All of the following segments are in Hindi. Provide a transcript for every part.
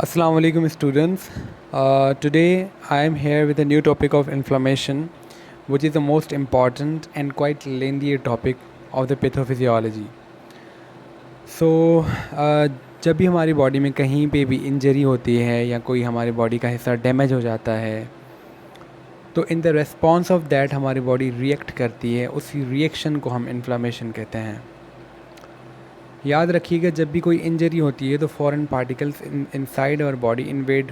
Assalamu alaikum students. Today I am here with a new topic of inflammation, which is the most important and quite lengthy topic of the pathophysiology. So जब भी हमारी बॉडी में कहीं पे भी इंजरी होती है या कोई हमारी बॉडी का हिस्सा डैमेज हो जाता है, तो in the response of that हमारी बॉडी रिएक्ट करती है, उसी रिएक्शन को हम इन्फ्लामेशन कहते हैं। याद रखिएगा, जब भी कोई इंजरी होती है तो foreign particles inside our body invade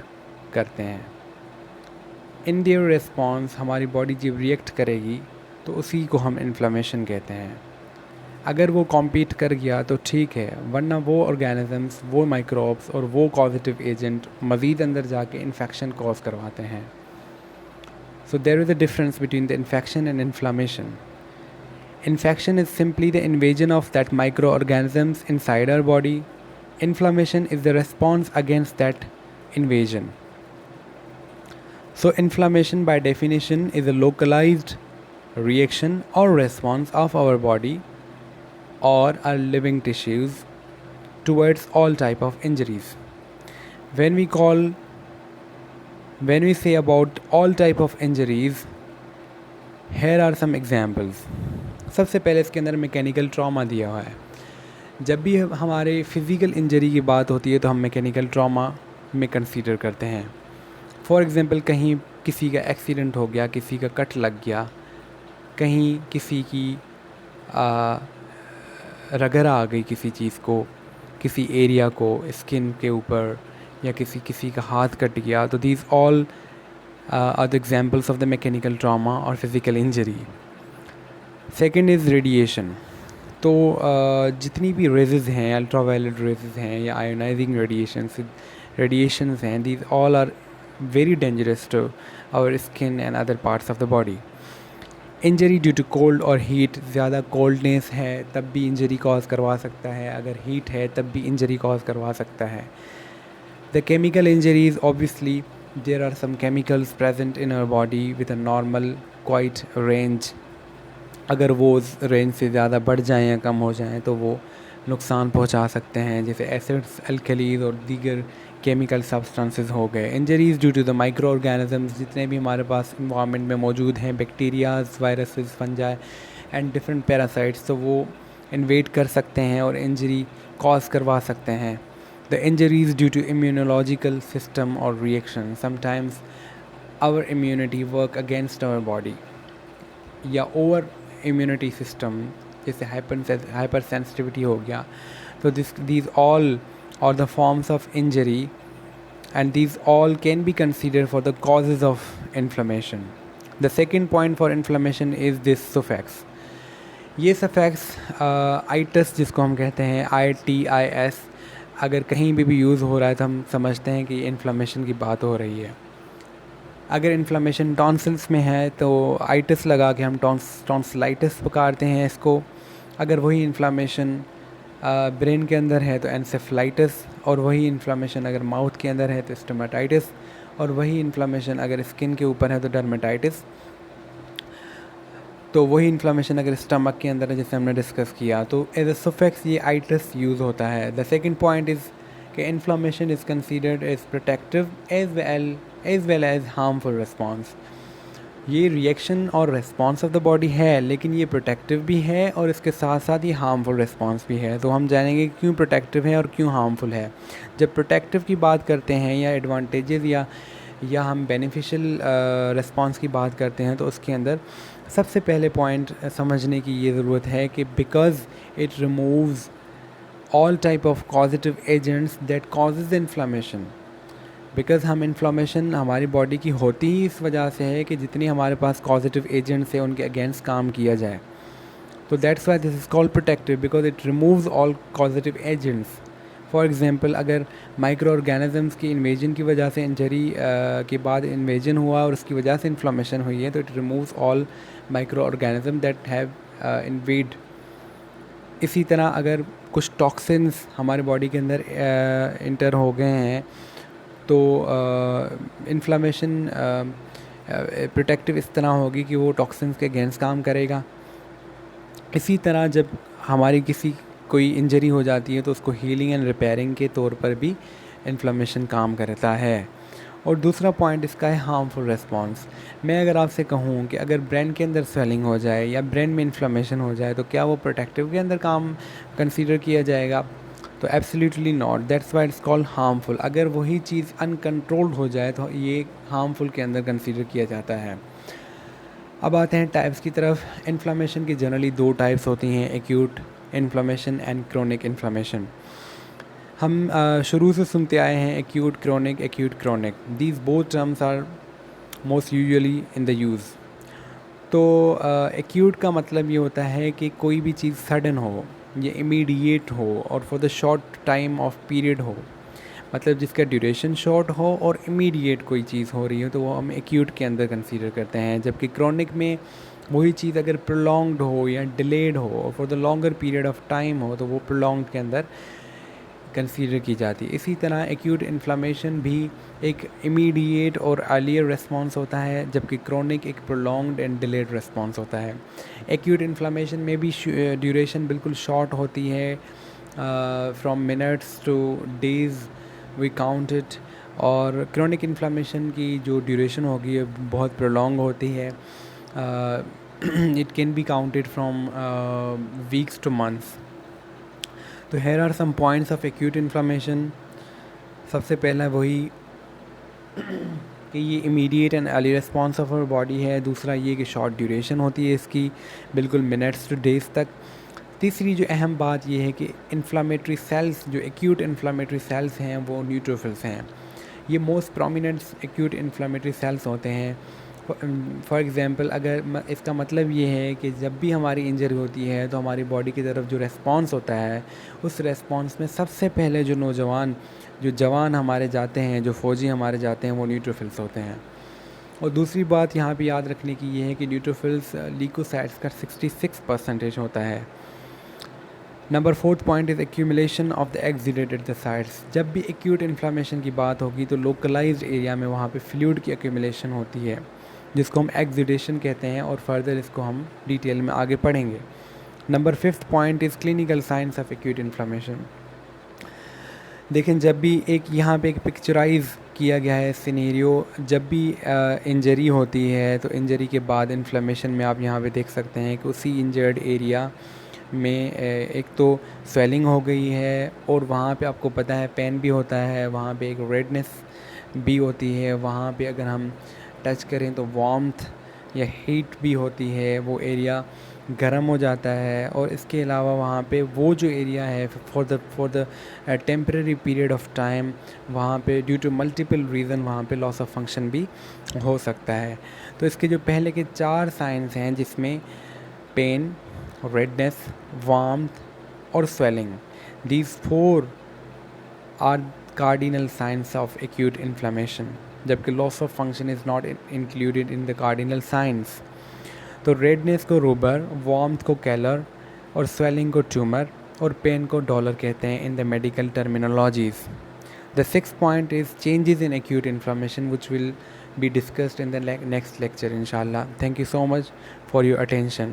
करते हैं। इन देयर रिस्पॉन्स हमारी बॉडी जब रिएक्ट करेगी तो उसी को हम इन्फ्लामेशन कहते हैं। अगर वो कॉम्पीट कर गया तो ठीक है, वरना वो ऑर्गेनिजम्स, वो माइक्रोब्स और वो पॉजिटिव एजेंट मज़ीद अंदर जाके इन्फेक्शन कॉज करवाते हैं। So there is a difference between the infection and inflammation. Infection is simply the invasion of that microorganisms inside our body. Inflammation is the response against that invasion. So inflammation by definition is a localized reaction or response of our body or our living tissues towards all type of injuries. When we say about all type of injuries, here are some examples. सबसे पहले इसके अंदर मैकेनिकल ट्रॉमा दिया हुआ है। जब भी हमारे फिज़िकल इंजरी की बात होती है तो हम मैकेनिकल ट्रॉमा में कंसीडर करते हैं। फॉर एग्ज़ाम्पल, कहीं किसी का एक्सीडेंट हो गया, किसी का कट लग गया, कहीं किसी की रगड़ा आ गई किसी चीज़ को, किसी एरिया को, स्किन के ऊपर, या किसी का हाथ कट गया, तो these all are the examples of the mechanical trauma और physical injury. Second is radiation. तो जितनी भी रेजेज़ हैं, अल्ट्रावायलेट रेजेज़ हैं या आयोनाइजिंग रेडिएशंस हैं, these all are very dangerous to our skin and other parts of the body. Injury due to cold और हीट, ज़्यादा कोल्डनेस है तब भी इंजरी कॉज करवा सकता है, अगर हीट है तब भी इंजरी कॉज करवा सकता है. The chemical injuries, obviously there are some chemicals present in our body with a normal quite range. अगर वो रेंज से ज़्यादा बढ़ जाएँ या कम हो जाएँ तो वो नुकसान पहुंचा सकते हैं, जैसे एसिड्स, अल्कलीज और दीगर केमिकल सब्सटेंसेस हो गए. Injuries due to the micro organisms, जितने भी हमारे पास इन्वायरमेंट में मौजूद हैं, bacterias, viruses, fungi and different parasites, तो वो इन्वेड कर सकते हैं और इंजरी कॉज करवा सकते हैं. The injuries due to immunological system और reaction, sometimes our immunity work against our body, या ओवर इम्यूनिटी सिस्टम, जैसे हाइपर सेंसिटिविटी हो गया. तो these all are the forms of injury, and these all can be considered for the causes of inflammation. The second point for inflammation is this suffix. ये suffix itis जिसको हम कहते हैं, ITIS, अगर कहीं भी यूज़ हो रहा है तो हम समझते हैं कि इन्फ्लामेशन की बात हो रही है. अगर इन्फ्लामेशन टॉन्सिल्स में है तो आइटिस लगा के हम टॉन्सिलाइटिस पुकारते हैं इसको. अगर वही इन्फ्लामेशन ब्रेन के अंदर है तो एनसेफलाइटिस, और वही इन्फ्लामेशन अगर माउथ के अंदर है तो स्टोमेटाइटिस, और वही इन्फ्लामेशन अगर स्किन के ऊपर है तो डर्मेटाइटिस. तो वही इन्फ्लामेशन अगर स्टमक के अंदर है, जैसे हमने डिस्कस किया, तो एज अ सफिक्स ये आइटिस यूज़ होता है. द सेकंड पॉइंट इज़ कि inflammation is considered as protective as well as harmful response. ये रिएक्शन और रिस्पॉन्स ऑफ द बॉडी है, लेकिन ये प्रोटेक्टिव भी है और इसके साथ साथ ये हार्मफुल रिस्पॉन्स भी है. तो हम जानेंगे क्यों प्रोटेक्टिव है और क्यों हार्मफुल है. जब प्रोटेक्टिव की बात करते हैं या एडवांटेजेस या हम बेनिफिशियल रिस्पॉन्स की बात करते हैं, तो उसके अंदर सबसे पहले पॉइंट समझने की ये ज़रूरत है कि because it removes all type of causative agents that causes the inflammation. Because हम इन्फ्लामेशन हमारी बॉडी की होती ही इस वजह से है कि जितनी हमारे पास कॉजेटिव एजेंट्स हैं उनके अगेंस्ट काम किया जाए. तो that's why this is called protective, because it removes all causative agents. For example, अगर माइक्रो ऑर्गेनिजम्स की इन्वेजन की वजह से इंजरी के बाद इन्वेजन हुआ और उसकी वजह से इन्फ्लामेशन हुई है, तो it removes all micro organism that have invade. इसी तरह अगर कुछ टॉक्सिन्स हमारे बॉडी के अंदर इंटर हो गए हैं तो इन्फ्लामेशन प्रोटेक्टिव इस तरह होगी कि वो टॉक्सिन्स के अगेंस्ट काम करेगा. इसी तरह जब हमारी कोई इंजरी हो जाती है तो उसको हीलिंग एंड रिपेयरिंग के तौर पर भी इन्फ्लेमेशन काम करता है। और दूसरा पॉइंट इसका है हार्मफुल रिस्पॉन्स। मैं अगर आपसे कहूँ कि अगर ब्रेन के अंदर स्वेलिंग हो जाए या ब्रेन में इन्फ्लेमेशन हो जाए तो क्या वो प्रोटेक्टिव के अंदर काम कंसीडर किया जाएगा? तो absolutely not, that's why it's called harmful. अगर वही चीज़ अनकंट्रोल्ड हो जाए तो ये हार्मफुल के अंदर कंसीडर किया जाता है। अब आते हैं टाइप्स की तरफ। इन्फ्लेमेशन की जनरली 2 टाइप्स होती हैं, acute inflammation and chronic inflammation. हम शुरू से सुनते आए हैं acute chronic. These both terms are most usually in the use. तो एक्यूट का मतलब ये होता है कि कोई भी चीज़ सडन हो, ये इमीडिएट हो और for the short time of period हो, मतलब जिसका ड्यूरेशन शॉर्ट हो और इमीडिएट कोई चीज़ हो रही हो तो वो हम एक्यूट के अंदर कंसीडर करते हैं। जबकि क्रोनिक में वही चीज़ अगर प्रोलॉन्ग्ड हो या डिलेड हो और for the longer period of time हो तो वो प्रोलॉन्ग्ड के अंदर कंसीडर की जाती है। इसी तरह एक्यूट इन्फ्लामेशन भी एक इमीडिएट और अर्लियर रिस्पॉन्स होता है, जबकि क्रोनिक एक प्रोलॉन्ग्ड एंड डिलेड रिस्पॉन्स होता है। एक्यूट इन्फ्लामेशन में भी ड्यूरेशन बिल्कुल शॉर्ट होती है, from minutes to days we count it. और क्रोनिक इन्फ्लामेशन की जो ड्यूरेशन होगी बहुत प्रोलॉन्ग होती है, it can be counted from weeks to months. तो here are some points of acute inflammation. सबसे पहला वही कि ये immediate and early response of our body है। दूसरा ये कि शॉर्ट ड्यूरेशन होती है इसकी, बिल्कुल मिनट्स टू डेज़ तक। तीसरी जो अहम बात ये है कि इन्फ्लामेटरी सेल्स, जो एक्यूट इन्फ्लामेटरी सेल्स हैं वो न्यूट्रोफिल्स हैं। ये most prominent acute inflammatory sales होते हैं। फॉर एग्ज़ाम्पल अगर इसका मतलब ये है कि जब भी हमारी इंजरी होती है तो हमारी बॉडी की तरफ जो रेस्पॉन्स होता है उस रेस्पॉन्स में सबसे पहले जो जवान हमारे जाते हैं, जो फ़ौजी हमारे जाते हैं, वो न्यूट्रोफिल्स होते हैं। और दूसरी बात यहाँ पे याद रखने की ये है कि न्यूट्रोफिल्स ल्यूकोसाइट्स का 66% होता है। Number 4th point is accumulation of the exudated the sites. जब भी एक्यूट इन्फ्लामेशन की बात होगी तो लोकलाइज्ड एरिया में वहाँ पे फ्लूइड की एक्यूमुलेशन होती है, जिसको हम एक्सीडेशन कहते हैं, और फर्दर इसको हम डिटेल में आगे पढ़ेंगे। Number 5th point is clinical science of acute inflammation. देखें, जब भी यहाँ पे एक पिक्चराइज़ किया गया है सिनेरियो, जब भी इंजरी होती है तो इंजरी के बाद इन्फ्लेमेशन में आप यहाँ पे देख सकते हैं कि उसी इंजर्ड एरिया में एक तो स्वेलिंग हो गई है और वहाँ पे आपको पता है पेन भी होता है, वहाँ पे एक रेडनेस भी होती है, वहाँ पे अगर हम टच करें तो वार्मथ या हीट भी होती है, वो एरिया गर्म हो जाता है। और इसके अलावा वहाँ पे वो जो एरिया है for the temporary period of time, वहाँ पे ड्यू टू मल्टीपल रीज़न वहाँ पे लॉस ऑफ फंक्शन भी हो सकता है। तो इसके जो पहले के 4 साइंस हैं जिसमें पेन, रेडनेस, वार्मथ और swelling, these 4 are cardinal signs of acute inflammation, जबकि loss of function is not included in the cardinal signs. तो रेडनेस को रूबर, वार्मथ को कैलर और स्वेलिंग को ट्यूमर और पेन को डॉलर कहते हैं in the medical terminologies. The 6th point is changes in acute inflammation which will be discussed in the next lecture inshallah. Thank you so much for your attention.